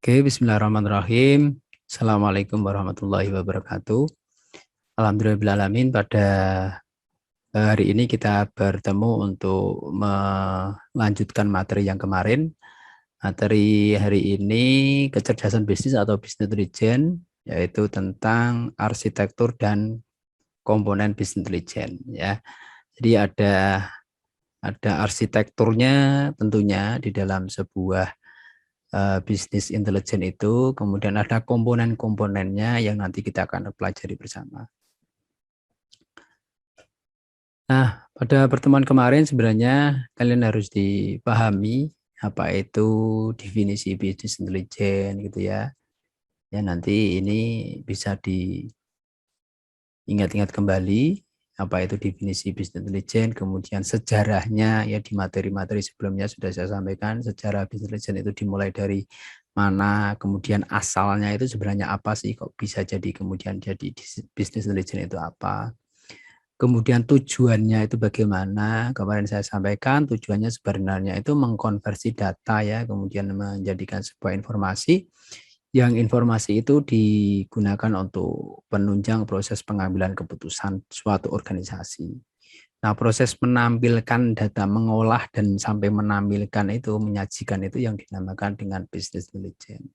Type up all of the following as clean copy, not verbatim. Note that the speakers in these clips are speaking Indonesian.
Oke, bismillahirrahmanirrahim. Assalamualaikum warahmatullahi wabarakatuh. Alhamdulillahirrahmanirrahim. Pada hari ini kita bertemu untuk melanjutkan materi yang kemarin. Materi hari ini kecerdasan bisnis atau business intelligence, yaitu tentang arsitektur dan komponen business intelligence. Ya, jadi ada arsitekturnya tentunya di dalam sebuah bisnis intelijen itu, kemudian ada komponen-komponennya yang nanti kita akan pelajari bersama. Nah, pada pertemuan kemarin sebenarnya kalian harus dipahami apa itu definisi bisnis intelijen gitu ya. Ya nanti ini bisa diingat-ingat kembali apa itu definisi bisnis intelijen, kemudian sejarahnya ya di materi-materi sebelumnya sudah saya sampaikan sejarah bisnis intelijen itu dimulai dari mana, kemudian asalnya itu sebenarnya apa sih kok bisa jadi kemudian jadi bisnis intelijen itu apa. Kemudian tujuannya itu bagaimana, kemarin saya sampaikan tujuannya sebenarnya itu mengkonversi data ya, kemudian menjadikan sebuah informasi yang informasi itu digunakan untuk penunjang proses pengambilan keputusan suatu organisasi. Nah, proses menampilkan data, mengolah dan sampai menampilkan itu, menyajikan itu yang dinamakan dengan business intelligence.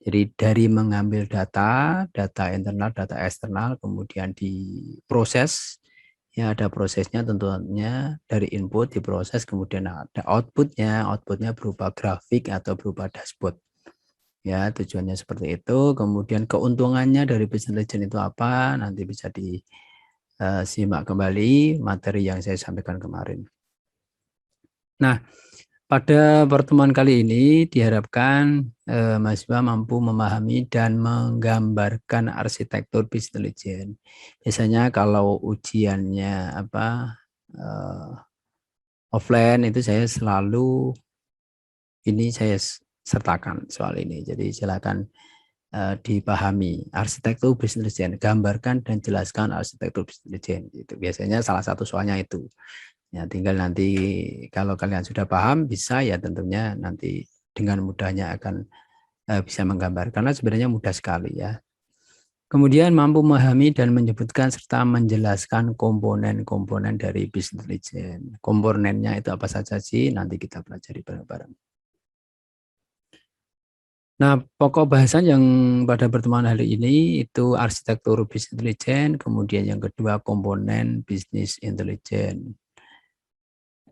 Jadi dari mengambil data, data internal, data eksternal, kemudian diproses, ya ada prosesnya tentunya dari input diproses, kemudian ada outputnya, outputnya berupa grafik atau berupa dashboard. Ya, tujuannya seperti itu. Kemudian keuntungannya dari business intelligence itu apa? Nanti bisa disimak kembali materi yang saya sampaikan kemarin. Nah, pada pertemuan kali ini diharapkan mahasiswa mampu memahami dan menggambarkan arsitektur business intelligence. Biasanya kalau ujiannya offline itu saya selalu saya sertakan soal ini. Jadi silakan dipahami arsitektur business intelligence, gambarkan dan jelaskan arsitektur business intelligence. Itu biasanya salah satu soalnya itu. Ya, tinggal nanti kalau kalian sudah paham bisa ya tentunya nanti dengan mudahnya akan bisa menggambar karena sebenarnya mudah sekali ya. Kemudian mampu memahami dan menyebutkan serta menjelaskan komponen-komponen dari business intelligence. Komponennya itu apa saja sih? Nanti kita pelajari bareng-bareng. Nah, pokok bahasan yang pada pertemuan hari ini itu arsitektur business intelligence, kemudian yang kedua komponen business intelligence.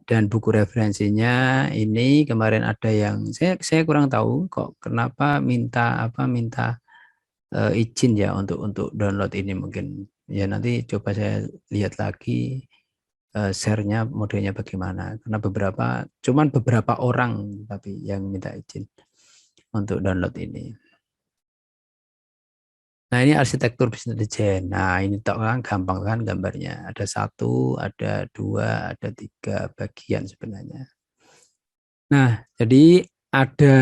Dan buku referensinya ini kemarin ada yang saya kurang tahu kok kenapa minta izin ya untuk download ini mungkin. Ya nanti coba saya lihat lagi share-nya modelnya bagaimana karena cuman beberapa orang tapi yang minta izin untuk download ini. Nah ini arsitektur business intelligence. Nah ini kan gampang kan gambarnya. Ada 1, ada 2, ada 3 bagian sebenarnya. Nah jadi ada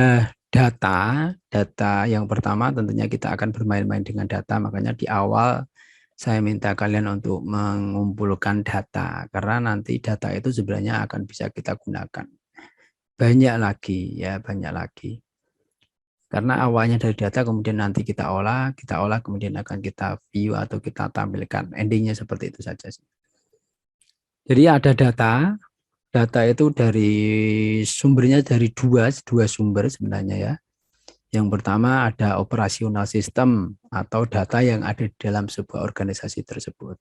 data yang pertama tentunya kita akan bermain-main dengan data. Makanya di awal saya minta kalian untuk mengumpulkan data. Karena nanti data itu sebenarnya akan bisa kita gunakan. Banyak lagi ya, banyak lagi. Karena awalnya dari data, kemudian nanti kita olah, kemudian akan kita view atau kita tampilkan. Endingnya seperti itu saja. Jadi ada data itu dari sumbernya dari dua sumber sebenarnya ya. Yang pertama ada operasional sistem atau data yang ada di dalam sebuah organisasi tersebut.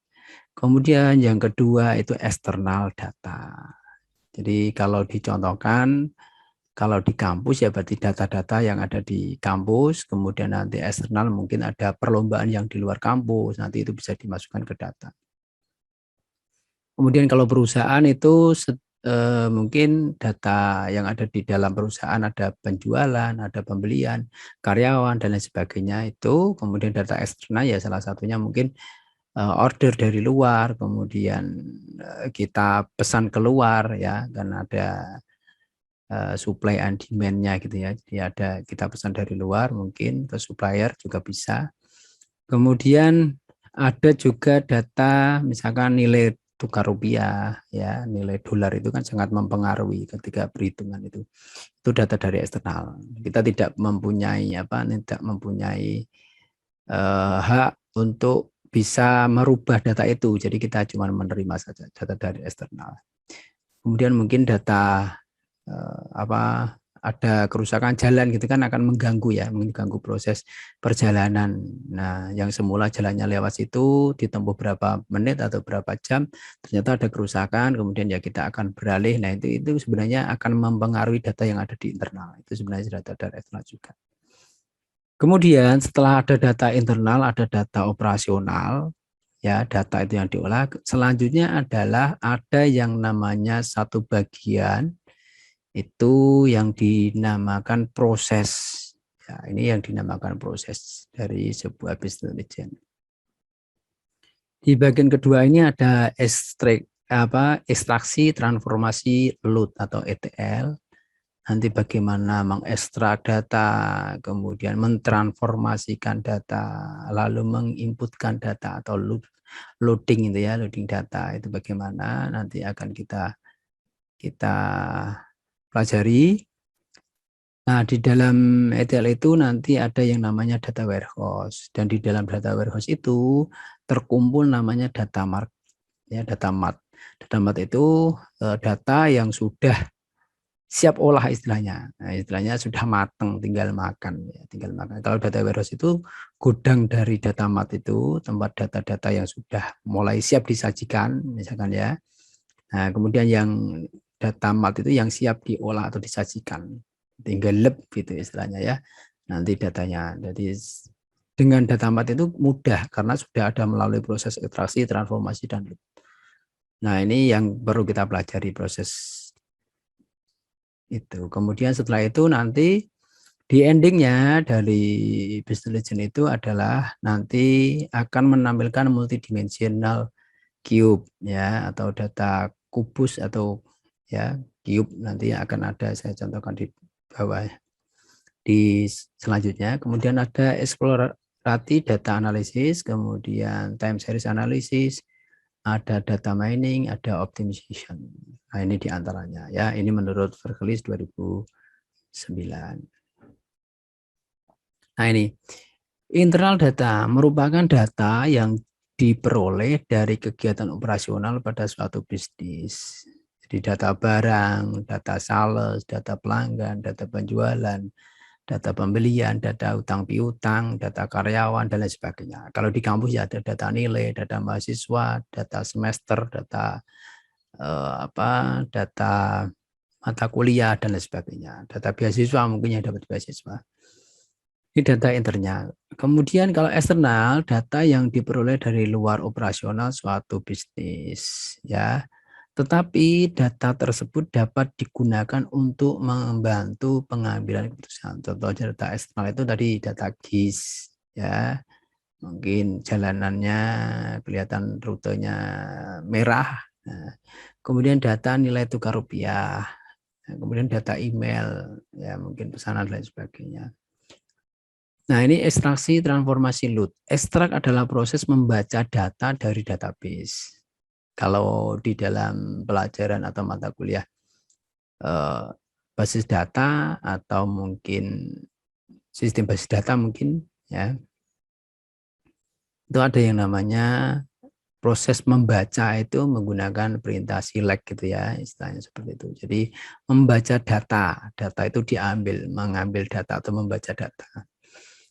Kemudian yang kedua itu eksternal data. Jadi kalau dicontohkan, kalau di kampus ya berarti data-data yang ada di kampus, kemudian nanti eksternal mungkin ada perlombaan yang di luar kampus, nanti itu bisa dimasukkan ke data. Kemudian kalau perusahaan itu mungkin data yang ada di dalam perusahaan ada penjualan, ada pembelian, karyawan, dan lain sebagainya itu. Kemudian data eksternal ya salah satunya mungkin order dari luar, kemudian kita pesan keluar ya, karena ada supply and demand-nya gitu ya. Jadi ada kita pesan dari luar mungkin ke supplier juga bisa. Kemudian ada juga data misalkan nilai tukar rupiah, ya nilai dolar itu kan sangat mempengaruhi ketika perhitungan itu. Itu data dari eksternal. Kita tidak mempunyai hak untuk bisa merubah data itu. Jadi kita cuma menerima saja data dari eksternal. Kemudian mungkin data ada kerusakan jalan gitu kan akan mengganggu proses perjalanan. Nah, yang semula jalannya lewat situ ditempuh berapa menit atau berapa jam, ternyata ada kerusakan, kemudian ya kita akan beralih. Nah, itu sebenarnya akan mempengaruhi data yang ada di internal. Itu sebenarnya data dari eksternal juga. Kemudian setelah ada data internal, ada data operasional, ya data itu yang diolah. Selanjutnya adalah ada yang namanya satu bagian itu yang dinamakan proses. Ya, ini yang dinamakan proses dari sebuah business intelligence. Di bagian kedua ini ada ekstraksi, transformasi, load atau ETL. Nanti bagaimana mengekstrak data, kemudian mentransformasikan data, lalu menginputkan data atau loading itu ya, loading data itu bagaimana nanti akan kita pelajari. Nah, di dalam ETL itu nanti ada yang namanya data warehouse, dan di dalam data warehouse itu terkumpul namanya data mart, ya data mart. Data mart itu data yang sudah siap olah istilahnya. Nah, istilahnya sudah matang, tinggal makan, ya, tinggal makan. Kalau data warehouse itu gudang dari data mart itu tempat data-data yang sudah mulai siap disajikan, misalkan ya. Nah, kemudian yang data mart itu yang siap diolah atau disajikan, tinggal lab gitu istilahnya ya, nanti datanya. Jadi dengan data mart itu mudah karena sudah ada melalui proses ekstraksi, transformasi, dan lab. Nah, ini yang perlu kita pelajari proses itu. Kemudian setelah itu nanti di endingnya dari business intelligence itu adalah nanti akan menampilkan multidimensional cube ya, atau data kubus atau ya cube, nanti akan ada saya contohkan di bawah di selanjutnya. Kemudian ada eksplorasi data analisis, kemudian time series analysis, ada data mining, ada optimization. Nah, ini diantaranya ya, ini menurut Verkelis 2009. Nah, ini internal data merupakan data yang diperoleh dari kegiatan operasional pada suatu bisnis. Jadi data barang, data sales, data pelanggan, data penjualan, data pembelian, data utang piutang, data karyawan, dan lain sebagainya. Kalau di kampus ya ada data nilai, data mahasiswa, data semester, data data mata kuliah, dan lain sebagainya. Data beasiswa mungkin yang dapat beasiswa. Ini data internal. Kemudian kalau eksternal, data yang diperoleh dari luar operasional suatu bisnis, ya. Tetapi data tersebut dapat digunakan untuk membantu pengambilan keputusan. Contohnya data eksternal itu tadi data GIS, ya. Mungkin jalanannya kelihatan rutenya merah. Nah, kemudian data nilai tukar rupiah. Nah, kemudian data email, ya mungkin pesanan dan lain sebagainya. Nah, ini ekstraksi, transformasi, load. Ekstrak adalah proses membaca data dari database. Kalau di dalam pelajaran atau mata kuliah basis data atau mungkin sistem basis data mungkin ya, itu ada yang namanya proses membaca itu menggunakan perintah select gitu ya, istilahnya seperti itu. Jadi membaca data itu mengambil data atau membaca data.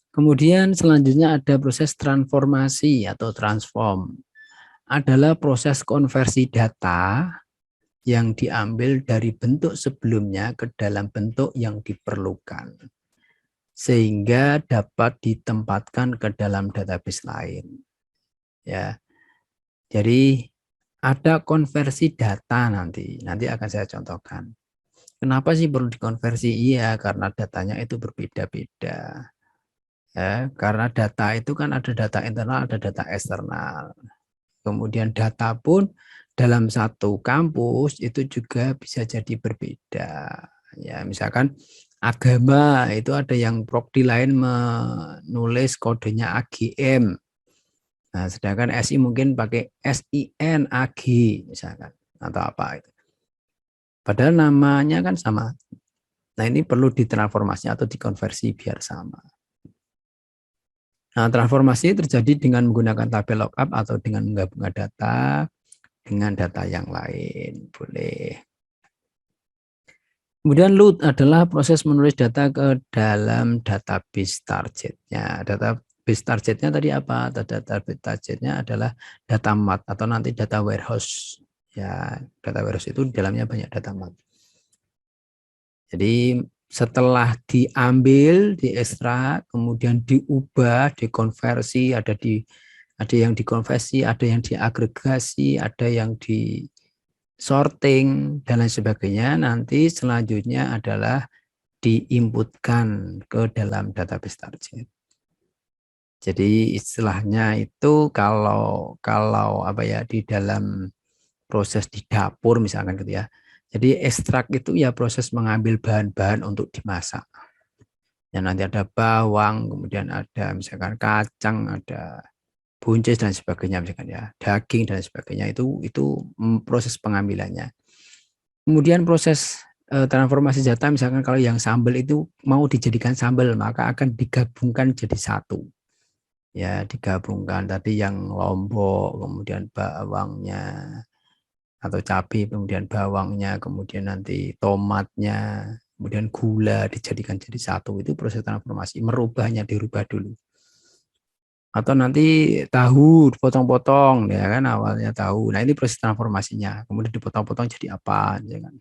Kemudian selanjutnya ada proses transformasi atau transform. Adalah proses konversi data yang diambil dari bentuk sebelumnya ke dalam bentuk yang diperlukan, sehingga dapat ditempatkan ke dalam database lain. Ya, jadi ada konversi data nanti akan saya contohkan. Kenapa sih perlu dikonversi? Iya, karena datanya itu berbeda-beda. Ya, karena data itu kan ada data internal, ada data eksternal. Kemudian data pun dalam satu kampus itu juga bisa jadi berbeda. Ya, misalkan agama itu ada yang prodi lain menulis kodenya AGM. Nah, sedangkan SI mungkin pakai SINAG misalkan atau apa itu. Padahal namanya kan sama. Nah, ini perlu ditransformasi atau dikonversi biar sama. Nah, transformasi terjadi dengan menggunakan tabel lookup atau dengan menggabungkan data dengan data yang lain. Boleh. Kemudian load adalah proses menulis data ke dalam database targetnya. Database targetnya tadi apa? Database targetnya adalah data mart atau nanti data warehouse. Ya, data warehouse itu di dalamnya banyak data mart. Jadi setelah diambil, diekstrak, kemudian diubah, dikonversi, ada yang dikonversi, ada yang diagregasi, ada yang di sorting dan lain sebagainya. Nanti selanjutnya adalah diinputkan ke dalam database target. Jadi istilahnya itu kalau apa ya di dalam proses di dapur misalkan gitu ya. Jadi ekstrak itu ya proses mengambil bahan-bahan untuk dimasak. Ya nanti ada bawang, kemudian ada misalkan kacang, ada buncis dan sebagainya misalkan ya, daging dan sebagainya itu proses pengambilannya. Kemudian proses transformasi data misalkan kalau yang sambal itu mau dijadikan sambal maka akan digabungkan jadi satu. Ya, digabungkan tadi yang lombok, kemudian bawangnya atau cabai, kemudian bawangnya, kemudian nanti tomatnya, kemudian gula dijadikan jadi satu. Itu proses transformasi, merubahnya dirubah dulu. Atau nanti tahu dipotong-potong ya kan awalnya tahu. Nah, ini proses transformasinya. Kemudian dipotong-potong jadi apa ya kan.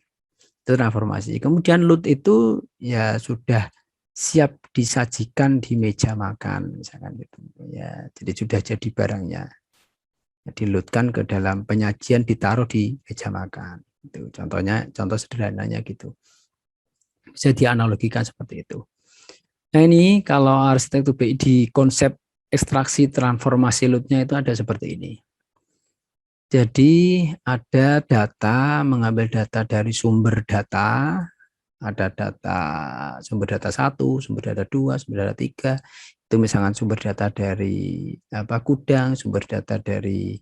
Itu transformasi. Kemudian load itu ya sudah siap disajikan di meja makan misalkan gitu ya. Jadi sudah jadi barangnya. Diloadkan ke dalam penyajian ditaruh di meja makan. Itu contohnya, contoh sederhananya gitu. Bisa dianalogikan seperti itu. Nah ini kalau arsitektur BI di konsep ekstraksi transformasi loadnya itu ada seperti ini. Jadi ada data, mengambil data dari sumber data, ada data sumber data 1, sumber data 2, sumber data 3. Itu misalkan sumber data dari gudang, sumber data dari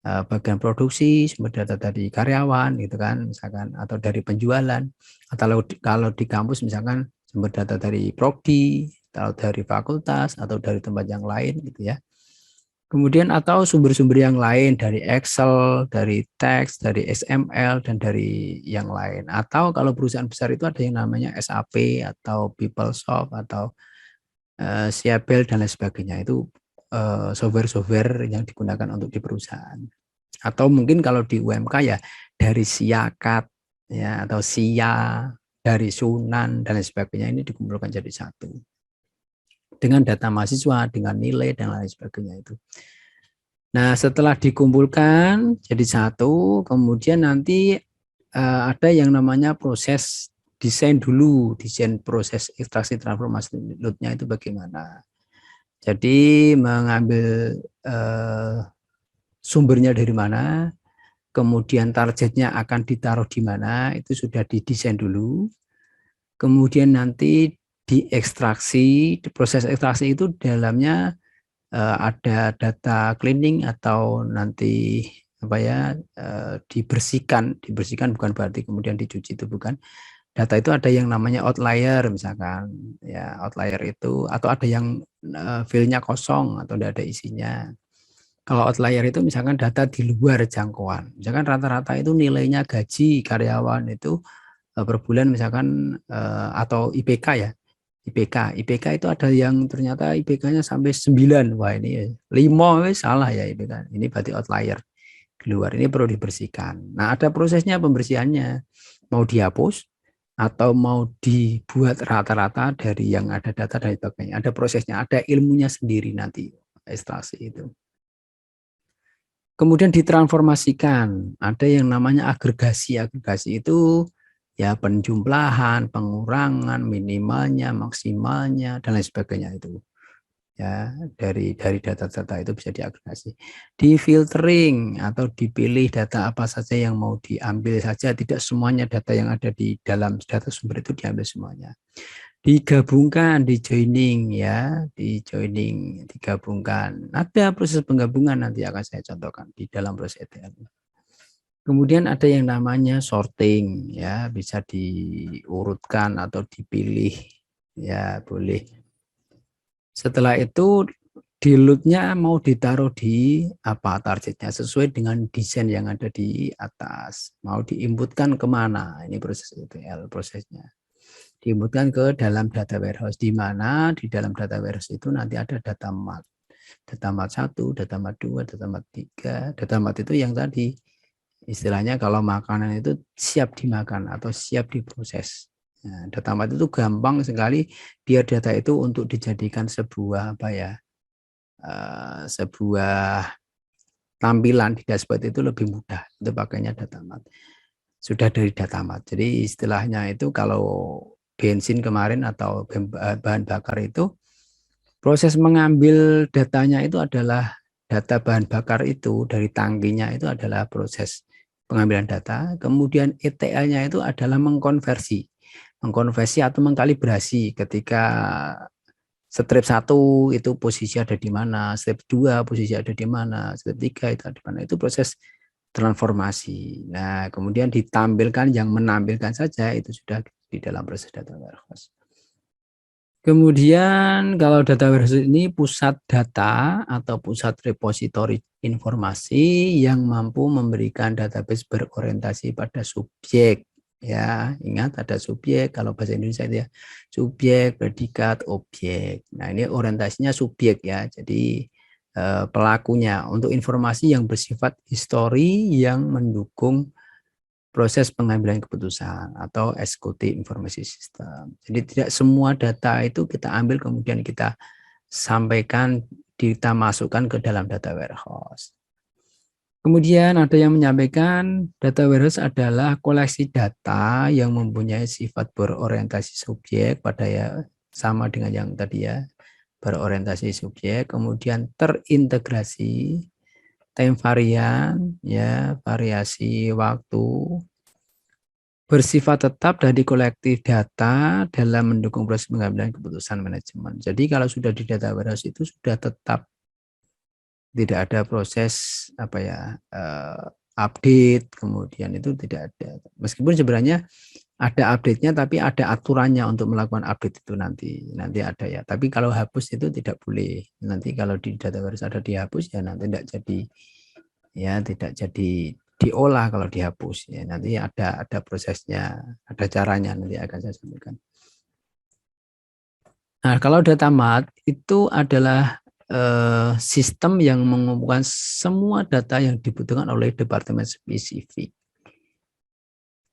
bagian produksi, sumber data dari karyawan gitu kan, misalkan atau dari penjualan. Atau kalau di kampus misalkan sumber data dari prodi, atau dari fakultas atau dari tempat yang lain gitu ya. Kemudian atau sumber-sumber yang lain dari Excel, dari teks, dari XML, dan dari yang lain. Atau kalau perusahaan besar itu ada yang namanya SAP atau PeopleSoft atau Siabel dan lain sebagainya. Itu software-software yang digunakan untuk di perusahaan. Atau mungkin kalau di UMK ya dari Siakat ya atau Sia, dari Sunan dan lain sebagainya ini dikumpulkan jadi satu. Dengan data mahasiswa, dengan nilai dan lain sebagainya itu. Nah, setelah dikumpulkan jadi satu, kemudian nanti ada yang namanya proses desain dulu, desain proses ekstraksi transformasi loadnya itu bagaimana. Jadi mengambil sumbernya dari mana, kemudian targetnya akan ditaruh di mana, itu sudah didesain dulu. Kemudian nanti diekstraksi, proses ekstraksi itu dalamnya ada data cleaning atau nanti apa ya dibersihkan bukan berarti kemudian dicuci itu bukan. Data itu ada yang namanya outlier misalkan ya outlier itu atau ada yang filenya kosong atau tidak ada isinya. Kalau outlier itu misalkan data di luar jangkauan, misalkan rata-rata itu nilainya gaji karyawan itu per bulan misalkan atau IPK ya. IPK itu ada yang ternyata IPK-nya sampai 9. Wah, ini 5 salah ya IPK. Ini berarti outlier di luar. Ini perlu dibersihkan. Nah, ada prosesnya pembersihannya. Mau dihapus atau mau dibuat rata-rata dari yang ada data dan sebagainya. Ada prosesnya, ada ilmunya sendiri nanti ekstraksi itu. Kemudian ditransformasikan. Ada yang namanya agregasi. Agregasi itu ya penjumlahan, pengurangan, minimalnya, maksimalnya dan lain sebagainya itu. Ya, dari data-data itu bisa diagregasi. Di filtering atau dipilih data apa saja yang mau diambil saja, tidak semuanya data yang ada di dalam data sumber itu diambil semuanya. digabungkan, di joining ya, di joining, digabungkan. Ada proses penggabungan nanti akan saya contohkan di dalam proses ETL. Kemudian ada yang namanya sorting ya, bisa diurutkan atau dipilih ya, boleh. Setelah itu dilutnya mau ditaruh di apa targetnya sesuai dengan desain yang ada di atas. Mau diinputkan kemana? Ini proses ETL prosesnya. Diinputkan ke dalam data warehouse, di mana di dalam data warehouse itu nanti ada data mart. Data mart 1, data mart 2, data mart 3. Data mart itu yang tadi istilahnya kalau makanan itu siap dimakan atau siap diproses. Nah, data mart itu gampang sekali biar data itu untuk dijadikan sebuah apa ya, sebuah tampilan di dashboard itu lebih mudah. Itu pakainya data mart. Sudah dari data mart. Jadi istilahnya itu kalau bensin kemarin atau bahan bakar itu proses mengambil datanya itu adalah data bahan bakar itu dari tangkinya itu adalah proses pengambilan data. Kemudian ETL-nya itu adalah mengkonversi atau mengkalibrasi ketika strip 1 itu posisi ada di mana, strip 2 posisi ada di mana, strip 3 itu ada di mana. Itu proses transformasi. Nah, kemudian ditampilkan yang menampilkan saja itu sudah di dalam proses data warehouse. Kemudian kalau data warehouse ini pusat data atau pusat repositori informasi yang mampu memberikan database berorientasi pada subjek. Ya, ingat ada subjek, kalau bahasa Indonesia itu ya, subjek, predikat, objek. Nah, ini orientasinya subjek ya. Jadi pelakunya untuk informasi yang bersifat histori yang mendukung proses pengambilan keputusan atau SQT informasi sistem. Jadi tidak semua data itu kita ambil kemudian kita sampaikan, kita masukkan ke dalam data warehouse. Kemudian ada yang menyampaikan data warehouse adalah koleksi data yang mempunyai sifat berorientasi subjek pada ya sama dengan yang tadi ya, berorientasi subjek, kemudian terintegrasi, time varian ya, variasi waktu, bersifat tetap dari kolektif data dalam mendukung proses pengambilan keputusan manajemen. Jadi kalau sudah di data warehouse itu sudah tetap, tidak ada proses apa ya, update, kemudian itu tidak ada. Meskipun sebenarnya ada update-nya, tapi ada aturannya untuk melakukan update itu nanti ada ya. Tapi kalau hapus itu tidak boleh. Nanti kalau di data warehouse ada dihapus ya nanti tidak jadi ya, tidak jadi diolah kalau dihapus ya, nanti ada prosesnya, ada caranya, nanti akan saya sampaikan. Nah, kalau data mart itu adalah sistem yang mengumpulkan semua data yang dibutuhkan oleh departemen spesifik.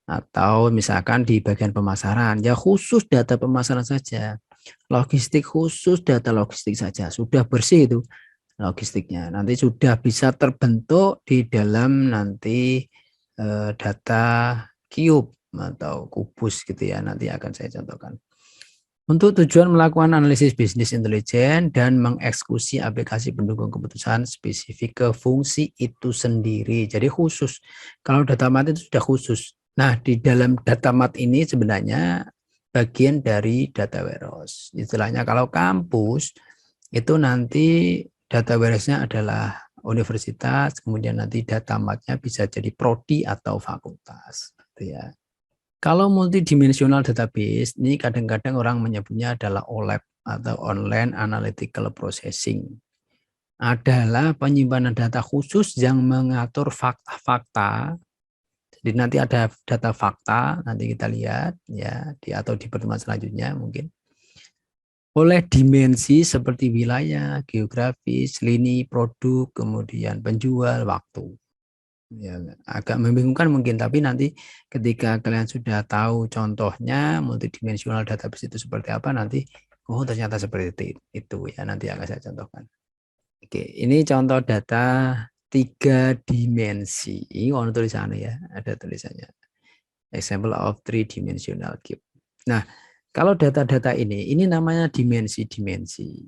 Atau misalkan di bagian pemasaran, ya khusus data pemasaran saja. Logistik khusus data logistik saja, sudah bersih itu logistiknya. Nanti sudah bisa terbentuk di dalam nanti data cube atau kubus gitu ya, nanti akan saya contohkan. Untuk tujuan melakukan analisis bisnis intelijen dan mengeksekusi aplikasi pendukung keputusan spesifik ke fungsi itu sendiri. Jadi khusus. Kalau data mart itu sudah khusus. Nah, di dalam data mart ini sebenarnya bagian dari data warehouse. Istilahnya kalau kampus itu nanti data warehouse-nya adalah universitas, kemudian nanti data mart-nya bisa jadi prodi atau fakultas. Gitu ya. Kalau multidimensional database, ini kadang-kadang orang menyebutnya adalah OLAP atau Online Analytical Processing. Adalah penyimpanan data khusus yang mengatur fakta-fakta. Jadi nanti ada data fakta, nanti kita lihat ya atau di pertemuan selanjutnya mungkin. Oleh dimensi seperti wilayah, geografis, lini produk, kemudian penjual, waktu. Ya, agak membingungkan mungkin, tapi nanti ketika kalian sudah tahu contohnya multidimensional database itu seperti apa, nanti oh ternyata seperti itu ya, nanti akan saya contohkan. Oke, ini contoh data 3 dimensi. Ini ono tulisannya ya, ada tulisannya. Example of 3-dimensional cube. Nah, kalau data-data ini namanya dimensi-dimensi.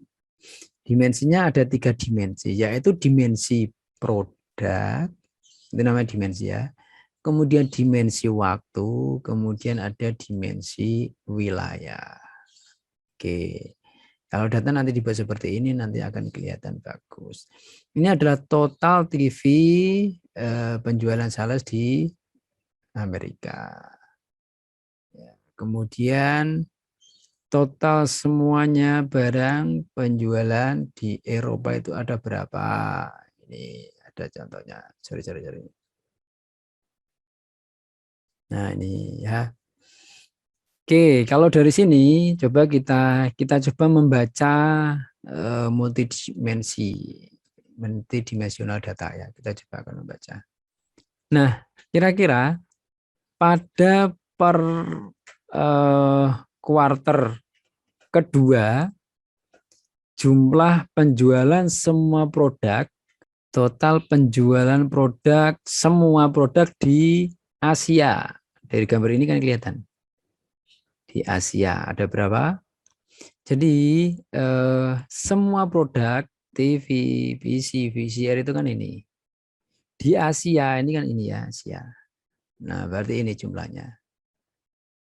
Dimensinya ada 3 dimensi, yaitu dimensi produk, itu namanya dimensi ya. Kemudian dimensi waktu, kemudian ada dimensi wilayah. Oke. Kalau data nanti dibuat seperti ini nanti akan kelihatan bagus. Ini adalah total TV penjualan sales di Amerika. Kemudian total semuanya barang penjualan di Eropa itu ada berapa? Ini ada contohnya. Sorry. Nah ini ya. Oke, kalau dari sini coba kita coba membaca multidimensional data ya. Kita coba akan membaca. Nah, kira-kira pada kuarter kedua jumlah penjualan semua produk, total penjualan produk semua produk di Asia. Dari gambar ini kan kelihatan. Di Asia ada berapa? Jadi semua produk TV, PC, VCR itu kan ini. Di Asia ini kan ini ya Asia. Nah, berarti ini jumlahnya.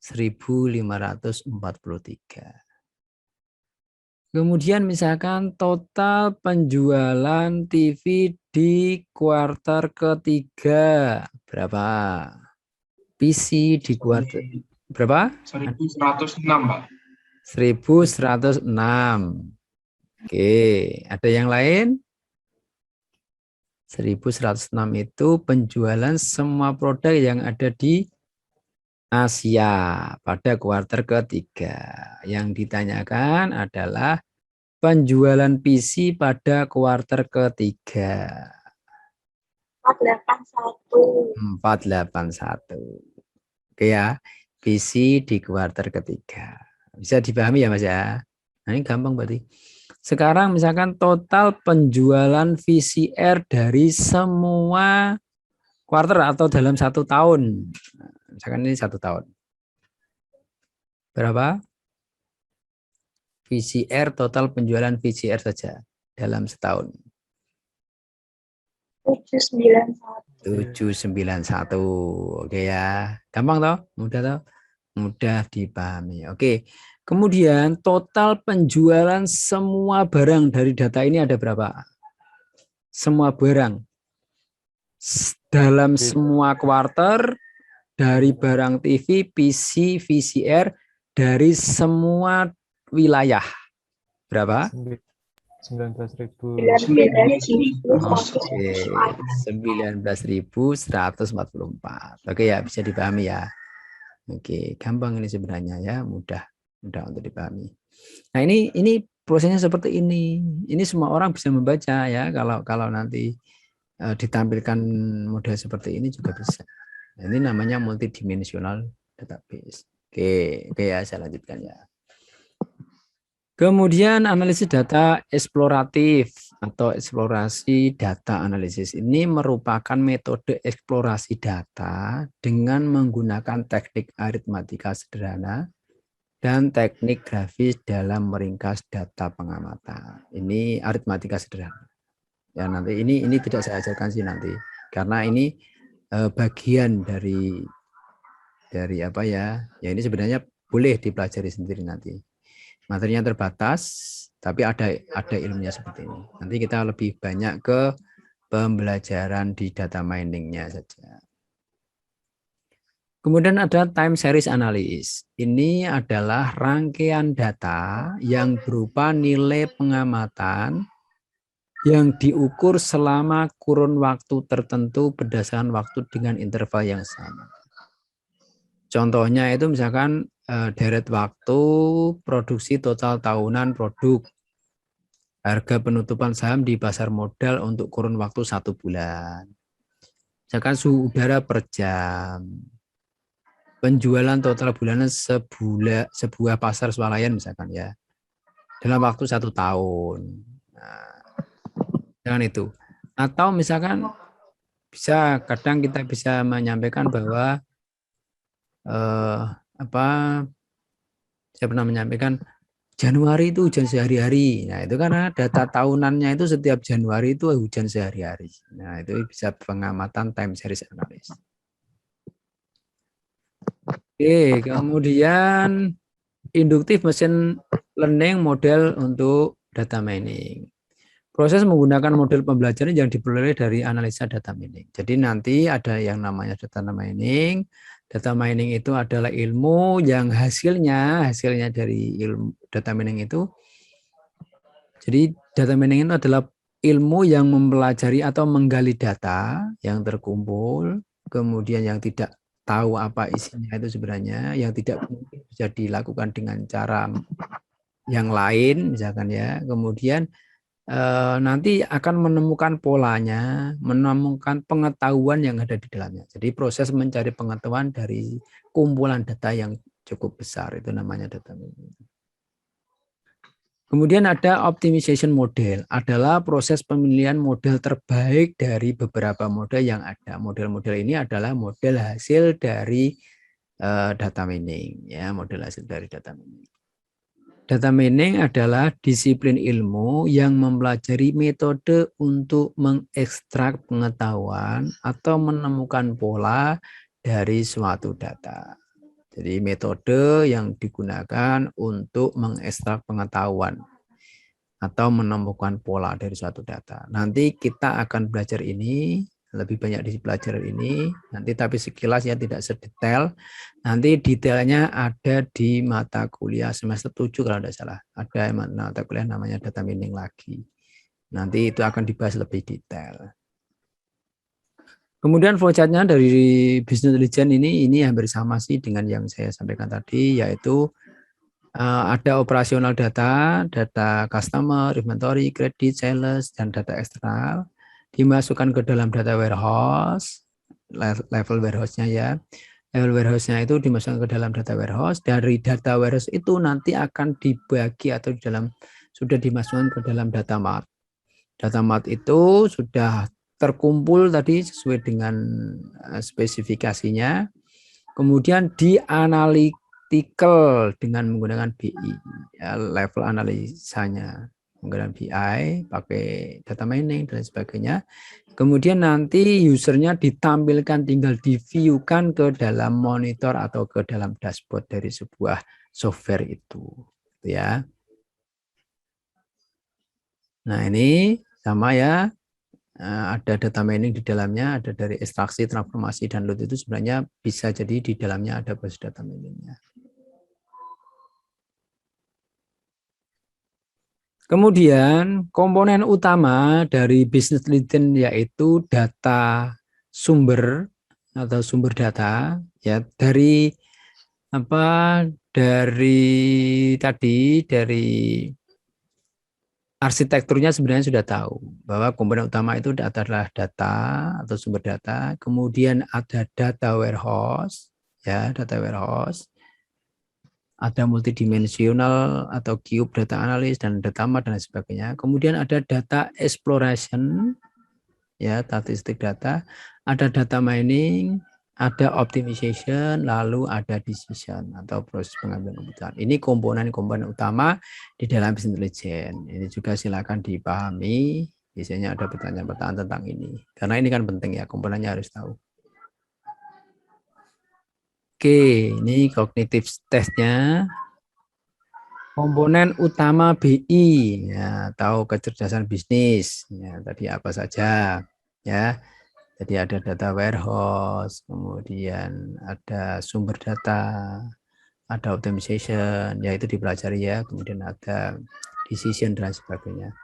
1543. Kemudian misalkan total penjualan TV di kuartal ketiga berapa? PC di kuartal berapa? 1106, Pak. 1106. Oke, ada yang lain? 1106 itu penjualan semua produk yang ada di Asia pada kuartal ketiga. Yang ditanyakan adalah penjualan PC pada kuartal ketiga. 481. Oke ya, PC di kuartal ketiga. Bisa dipahami ya Mas ya? Nah ini gampang berarti. Sekarang misalkan total penjualan VCR dari semua kuartal atau dalam 1 tahun. Misalkan ini 1 tahun. Berapa? VCR, total penjualan VCR saja dalam setahun. 791. Oke ya. Gampang toh? Mudah toh? Mudah dipahami. Oke. Kemudian total penjualan semua barang dari data ini ada berapa? Semua barang. Dalam semua kuartal dari barang TV, PC, VCR dari semua wilayah. Berapa? 19.000. 19.144. Oke ya, bisa dipahami ya. Oke, gampang ini sebenarnya ya, mudah untuk dipahami. Nah, ini prosesnya seperti ini. Ini semua orang bisa membaca ya, kalau nanti ditampilkan model seperti ini juga bisa. Nah, ini namanya multidimensional database. Oke ya, saya lanjutkan ya. Kemudian analisis data eksploratif atau eksplorasi data analisis ini merupakan metode eksplorasi data dengan menggunakan teknik aritmatika sederhana dan teknik grafis dalam meringkas data pengamatan. Ini aritmatika sederhana. Ya nanti ini tidak saya ajarkan sih nanti karena ini bagian dari apa ya? Ya ini sebenarnya boleh dipelajari sendiri nanti. Materinya terbatas, tapi ada ilmunya seperti ini. Nanti kita lebih banyak ke pembelajaran di data miningnya saja. Kemudian ada time series analysis. Ini adalah rangkaian data yang berupa nilai pengamatan yang diukur selama kurun waktu tertentu berdasarkan waktu dengan interval yang sama. Contohnya itu misalkan deret waktu produksi total tahunan produk, harga penutupan saham di pasar modal untuk kurun waktu 1 bulan. Misalkan suhu udara per jam, penjualan total bulanan sebuah pasar swalayan misalkan ya, dalam waktu 1 tahun. Nah, jangan itu. Atau misalkan kadang kita bisa menyampaikan bahwa saya pernah menyampaikan Januari itu hujan sehari-hari. Nah, itu karena data tahunannya itu setiap Januari itu hujan sehari-hari. Nah, itu bisa pengamatan time series analysis. Oke, kemudian induktif machine learning model untuk data mining. Proses menggunakan model pembelajaran yang diperoleh dari analisa data mining. Jadi nanti ada yang namanya data mining. Data mining itu adalah ilmu yang hasilnya dari ilmu data mining itu. Jadi data mining itu adalah ilmu yang mempelajari atau menggali data yang terkumpul, kemudian yang tidak tahu apa isinya itu sebenarnya, yang tidak mungkin bisa dilakukan dengan cara yang lain, misalkan ya. Kemudian nanti akan menemukan polanya, menemukan pengetahuan yang ada di dalamnya. Jadi proses mencari pengetahuan dari kumpulan data yang cukup besar itu namanya data mining. Kemudian ada optimization model, adalah proses pemilihan model terbaik dari beberapa model yang ada. Model-model ini adalah model hasil dari data mining, ya, model hasil dari data mining. Data mining adalah disiplin ilmu yang mempelajari metode untuk mengekstrak pengetahuan atau menemukan pola dari suatu data. Jadi metode yang digunakan untuk mengekstrak pengetahuan atau menemukan pola dari suatu data. Nanti kita akan belajar ini, lebih banyak di pelajaran ini, nanti tapi sekilas ya tidak sedetail. Nanti detailnya ada di mata kuliah semester 7 kalau tidak salah. Ada mata kuliah namanya data mining lagi. Nanti itu akan dibahas lebih detail. Kemudian flowchartnya dari business intelligence ini hampir sama sih dengan yang saya sampaikan tadi, yaitu ada operasional data, data customer, inventory, credit, sales, dan data eksternal dimasukkan ke dalam data warehouse, level warehouse-nya ya. Level warehouse-nya itu dimasukkan ke dalam data warehouse. Dari data warehouse itu nanti akan dibagi atau sudah dimasukkan ke dalam data mart. Data mart itu sudah terkumpul tadi sesuai dengan spesifikasinya, kemudian dianalitikal dengan menggunakan BI, ya, level analisanya menggunakan BI, pakai data mining dan sebagainya. Kemudian nanti usernya ditampilkan, tinggal di-view-kan ke dalam monitor atau ke dalam dashboard dari sebuah software itu, ya. Nah ini sama ya. Ada data mining di dalamnya, ada dari ekstraksi, transformasi, dan load itu sebenarnya bisa jadi di dalamnya ada basis data miningnya. Kemudian komponen utama dari business intelligence yaitu data sumber atau sumber data, ya, dari arsitekturnya sebenarnya sudah tahu bahwa komponen utama itu adalah data atau sumber data, kemudian ada data warehouse, ya, data warehouse, ada multidimensional atau cube data analis dan data mart dan sebagainya. Kemudian ada data exploration, ya, statistik data, ada data mining, ada optimization, lalu ada decision atau proses pengambilan keputusan. Ini komponen-komponen utama di dalam business intelligence. Ini juga silakan dipahami. Biasanya ada pertanyaan-pertanyaan tentang ini. Karena ini kan penting ya, komponennya harus tahu. Oke, ini kognitif testnya. Komponen utama BI, ya, tahu kecerdasan bisnis. Ya, tadi apa saja, ya. Jadi ada data warehouse, kemudian ada sumber data, ada optimization, yaitu dipelajari ya, kemudian ada decision dan sebagainya.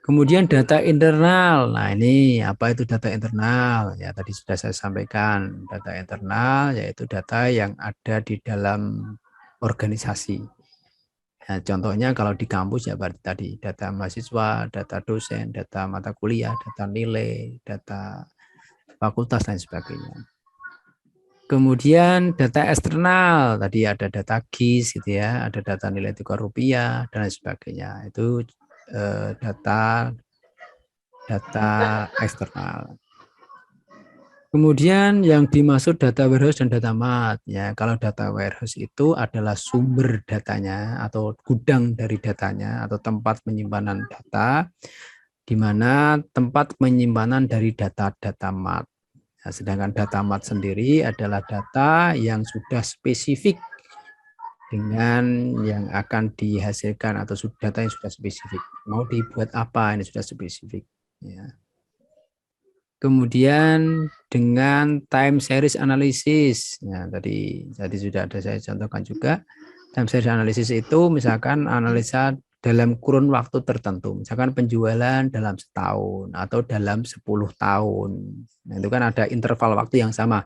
Kemudian data internal, nah ini apa itu data internal? Ya tadi sudah saya sampaikan, data internal yaitu data yang ada di dalam organisasi. Nah, contohnya kalau di kampus ya berarti tadi data mahasiswa, data dosen, data mata kuliah, data nilai, data fakultas dan sebagainya. Kemudian data eksternal, tadi ada data GIS gitu ya, ada data nilai tukar rupiah dan sebagainya. Itu data eksternal. Kemudian yang dimaksud data warehouse dan data mart, ya, kalau data warehouse itu adalah sumber datanya atau gudang dari datanya atau tempat penyimpanan data, di mana tempat penyimpanan dari data-data mart. Nah, sedangkan data mart sendiri adalah data yang sudah spesifik dengan yang akan dihasilkan atau data yang sudah spesifik. Mau dibuat apa ini sudah spesifik. Ya. Kemudian dengan time series analysis. Nah, tadi sudah ada saya contohkan juga. Time series analysis itu misalkan analisa dalam kurun waktu tertentu. Misalkan penjualan dalam setahun atau dalam 10 tahun. Nah, itu kan ada interval waktu yang sama.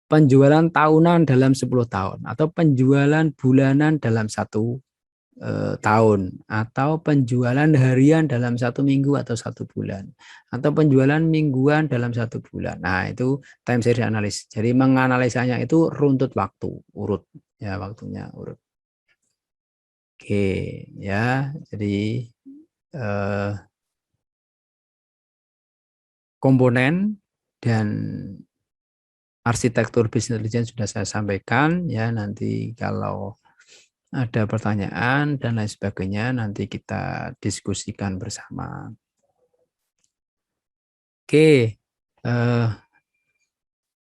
Penjualan tahunan dalam 10 tahun atau penjualan bulanan dalam 1 tahun atau penjualan harian dalam 1 minggu atau 1 bulan atau penjualan mingguan dalam 1 bulan. Nah, itu time series analysis. Jadi menganalisanya itu runtut waktu, urut ya, waktunya urut. Oke, ya. Jadi komponen dan arsitektur business intelligence sudah saya sampaikan ya. Nanti kalau ada pertanyaan dan lain sebagainya nanti kita diskusikan bersama. Oke,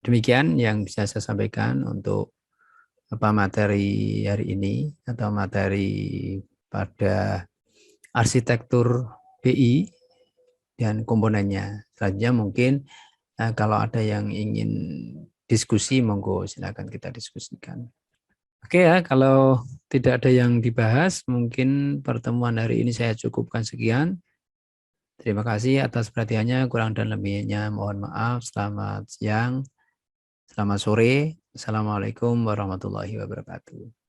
demikian yang bisa saya sampaikan untuk materi hari ini atau materi pada arsitektur BI dan komponennya. Selanjutnya mungkin kalau ada yang ingin diskusi, monggo silakan kita diskusikan. Oke ya, kalau tidak ada yang dibahas, mungkin pertemuan hari ini saya cukupkan sekian. Terima kasih atas perhatiannya, kurang dan lebihnya mohon maaf. Selamat siang, selamat sore. Assalamualaikum warahmatullahi wabarakatuh.